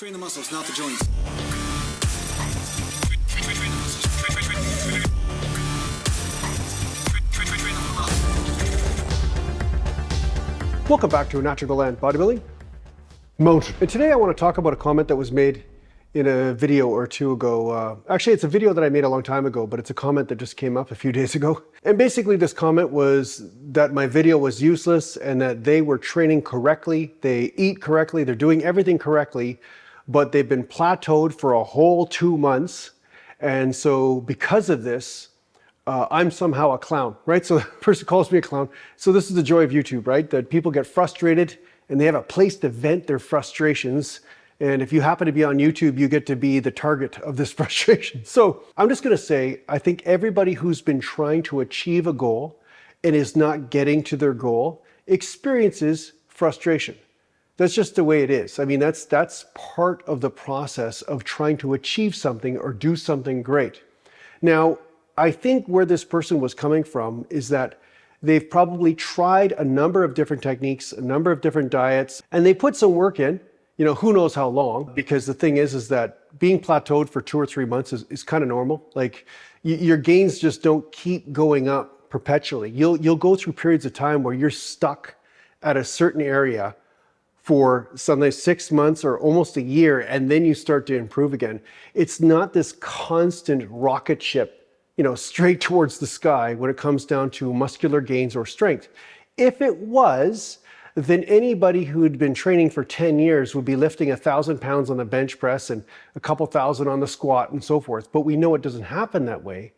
Train the muscles, not the joints. Welcome back to Natural Land Bodybuilding Mountain. And today I want to talk about a comment that was made in a video or two ago. Actually, it's a video that I made a long time ago, but it's a comment that just came up a few days ago. And basically this comment was that my video was useless and that they were training correctly, they eat correctly, they're doing everything correctly, but they've been plateaued for a whole 2 months. And so because of this, I'm somehow a clown, right? So the person calls me a clown. So this is the joy of YouTube, right? That people get frustrated and they have a place to vent their frustrations. And if you happen to be on YouTube, you get to be the target of this frustration. So I'm just gonna say, I think everybody who's been trying to achieve a goal and is not getting to their goal experiences frustration. That's just the way it is. I mean, that's part of the process of trying to achieve something or do something great. Now, I think where this person was coming from is that they've probably tried a number of different techniques, a number of different diets, and they put some work in, you know, who knows how long, because the thing is that being plateaued for 2 or 3 months is kind of normal. Like your gains just don't keep going up perpetually. You'll go through periods of time where you're stuck at a certain area for sometimes 6 months or almost a year, and then you start to improve again. It's not this constant rocket ship, you know, straight towards the sky when it comes down to muscular gains or strength. If it was, then anybody who'd been training for 10 years would be lifting 1,000 pounds on the bench press and a couple thousand on the squat and so forth. But we know it doesn't happen that way.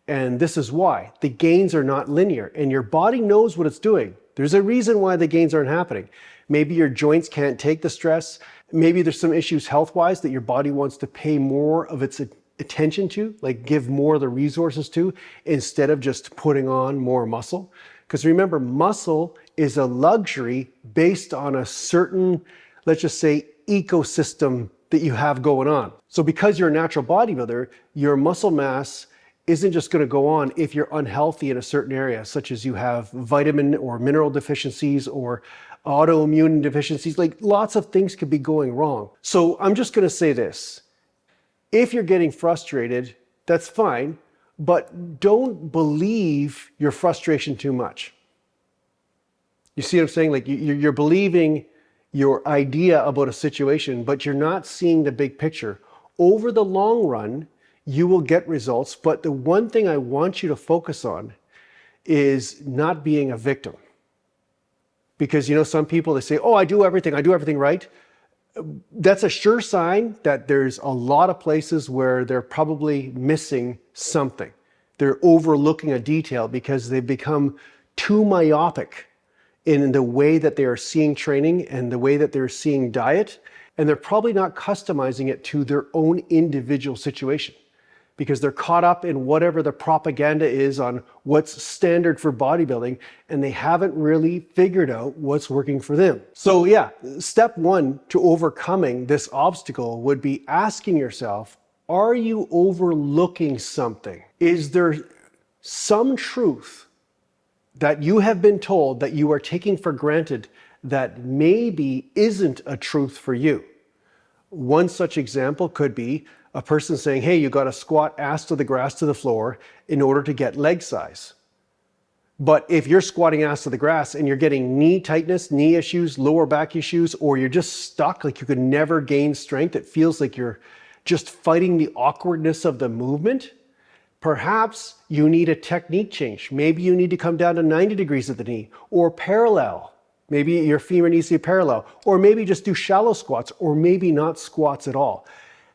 And this is why. The gains are not linear and your body knows what it's doing. There's a reason why the gains aren't happening. Maybe your joints can't take the stress. Maybe there's some issues health-wise that your body wants to pay more of its attention to, like give more of the resources to, instead of just putting on more muscle. Because remember, muscle is a luxury based on a certain, let's just say, ecosystem that you have going on. So because you're a natural bodybuilder, your muscle mass isn't just going to go on if you're unhealthy in a certain area, such as you have vitamin or mineral deficiencies or autoimmune deficiencies. Like lots of things could be going wrong. So I'm just going to say this. If you're getting frustrated, that's fine, but don't believe your frustration too much. You see what I'm saying? Like you're believing your idea about a situation, but you're not seeing the big picture. Over the long run, you will get results, but the one thing I want you to focus on is not being a victim. Because, you know, some people, they say, oh, I do everything right. That's a sure sign that there's a lot of places where they're probably missing something. They're overlooking a detail because they've become too myopic in the way that they are seeing training and the way that they're seeing diet. And they're probably not customizing it to their own individual situation because they're caught up in whatever the propaganda is on what's standard for bodybuilding, and they haven't really figured out what's working for them. So yeah, step one to overcoming this obstacle would be asking yourself, are you overlooking something? Is there some truth that you have been told that you are taking for granted that maybe isn't a truth for you? One such example could be a person saying, hey, you got to squat ass to the grass to the floor in order to get leg size. But if you're squatting ass to the grass and you're getting knee tightness, knee issues, lower back issues, or you're just stuck, like you could never gain strength, it feels like you're just fighting the awkwardness of the movement, perhaps you need a technique change. Maybe you need to come down to 90 degrees at the knee or parallel. Maybe your femur needs to be parallel, or maybe just do shallow squats, or maybe not squats at all.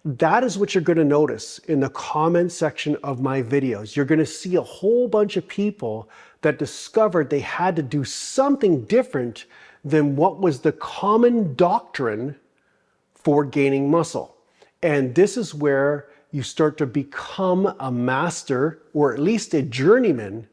That is what you're going to notice in the comment section of my videos. You're going to see a whole bunch of people that discovered they had to do something different than what was the common doctrine for gaining muscle. And this is where you start to become a master, or at least a journeyman,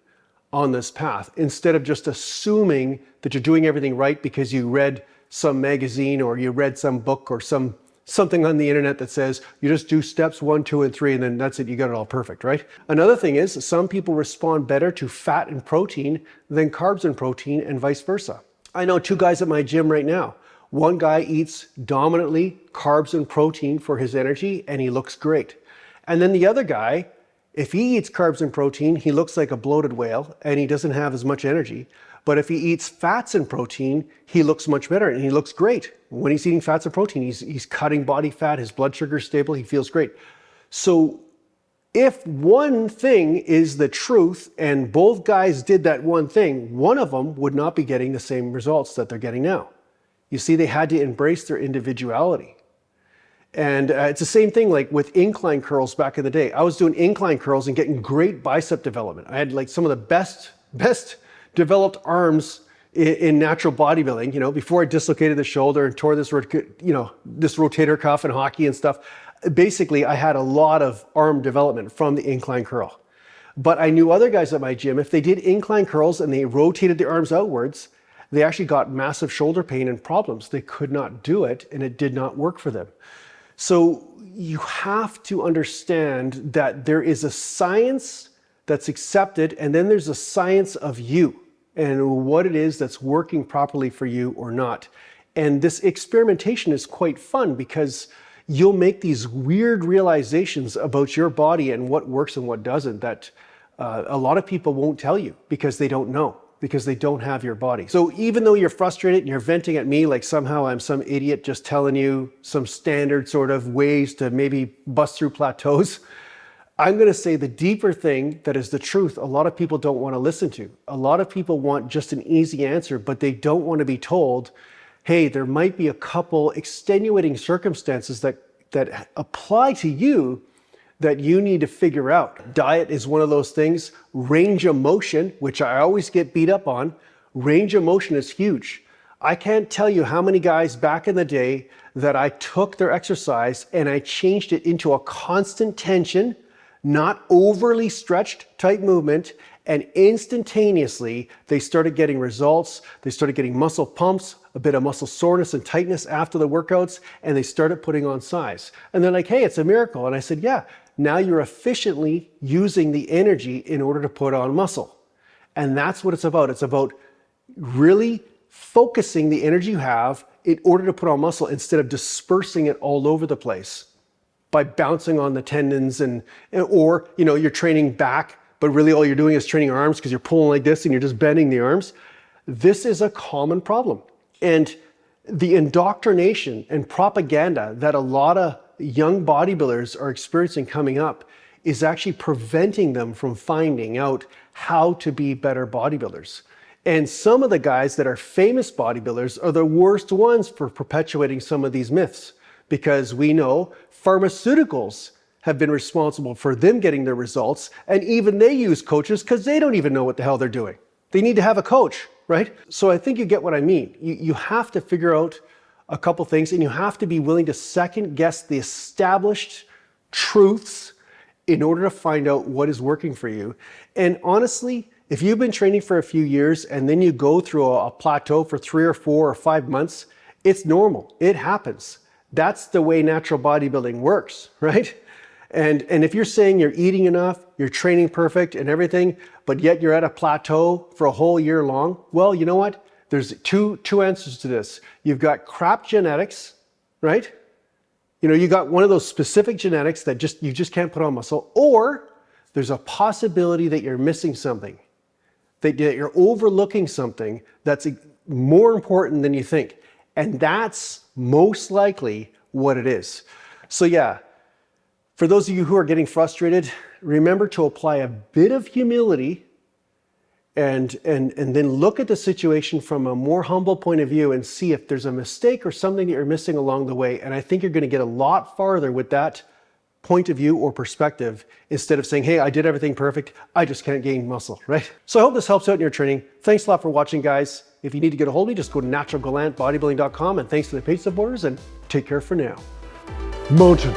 on this path, instead of just assuming that you're doing everything right because you read some magazine or you read some book or something on the internet that says you just do steps 1, 2, and 3, and then that's it, you got it all perfect, right? Another thing is some people respond better to fat and protein than carbs and protein, and vice versa. I know 2 guys at my gym right now. One guy eats dominantly carbs and protein for his energy and he looks great. And then the other guy, if he eats carbs and protein, he looks like a bloated whale and he doesn't have as much energy. But if he eats fats and protein, he looks much better and he looks great. When he's eating fats and protein, he's cutting body fat, his blood sugar is stable, he feels great. So if one thing is the truth and both guys did that one thing, one of them would not be getting the same results that they're getting now. You see, they had to embrace their individuality. And it's the same thing like with incline curls back in the day. I was doing incline curls and getting great bicep development. I had like some of the best developed arms in natural bodybuilding, you know, before I dislocated the shoulder and tore this, this rotator cuff in hockey and stuff. Basically, I had a lot of arm development from the incline curl. But I knew other guys at my gym, if they did incline curls and they rotated the arms outwards, they actually got massive shoulder pain and problems. They could not do it and it did not work for them. So you have to understand that there is a science that's accepted and then there's a science of you and what it is that's working properly for you or not. And this experimentation is quite fun because you'll make these weird realizations about your body and what works and what doesn't that a lot of people won't tell you because they don't know, because they don't have your body. So even though you're frustrated and you're venting at me like somehow I'm some idiot just telling you some standard sort of ways to maybe bust through plateaus, I'm going to say the deeper thing that is the truth, a lot of people don't want to listen to. A lot of people want just an easy answer, but they don't want to be told, hey, there might be a couple extenuating circumstances that apply to you that you need to figure out. Diet is one of those things. Range of motion, which I always get beat up on, range of motion is huge. I can't tell you how many guys back in the day that I took their exercise and I changed it into a constant tension, not overly stretched type movement, and instantaneously they started getting results. They started getting muscle pumps, a bit of muscle soreness and tightness after the workouts, and they started putting on size. And they're like, hey, it's a miracle. And I said, yeah, now you're efficiently using the energy in order to put on muscle. And that's what it's about. It's about really focusing the energy you have in order to put on muscle instead of dispersing it all over the place by bouncing on the tendons or you're training back, but really all you're doing is training arms because you're pulling like this and you're just bending the arms. This is a common problem. And the indoctrination and propaganda that a lot of young bodybuilders are experiencing coming up is actually preventing them from finding out how to be better bodybuilders. And some of the guys that are famous bodybuilders are the worst ones for perpetuating some of these myths, because we know pharmaceuticals have been responsible for them getting their results, and even they use coaches because they don't even know what the hell they're doing. They need to have a coach, right? So I think you get what I mean. You have to figure out a couple things, and you have to be willing to second guess the established truths in order to find out what is working for you. And honestly, if you've been training for a few years and then you go through a plateau for 3 or 4 or 5 months, it's normal. It happens. That's the way natural bodybuilding works, right? And if you're saying you're eating enough, you're training perfect and everything, but yet you're at a plateau for a whole year long, well, you know what? There's two answers to this. You've got crap genetics, right? You got one of those specific genetics that you just can't put on muscle, or there's a possibility that you're missing something, that you're overlooking something that's more important than you think. And that's most likely what it is. So yeah, for those of you who are getting frustrated, remember to apply a bit of humility and then look at the situation from a more humble point of view and see if there's a mistake or something that you're missing along the way. And I think you're going to get a lot farther with that point of view or perspective instead of saying, hey, I did everything perfect, I just can't gain muscle, right? So I hope this helps out in your training. Thanks a lot for watching, guys. If you need to get a hold of me, just go to naturalgalantbodybuilding.com, and thanks to the paid supporters, and take care for now. Mountain.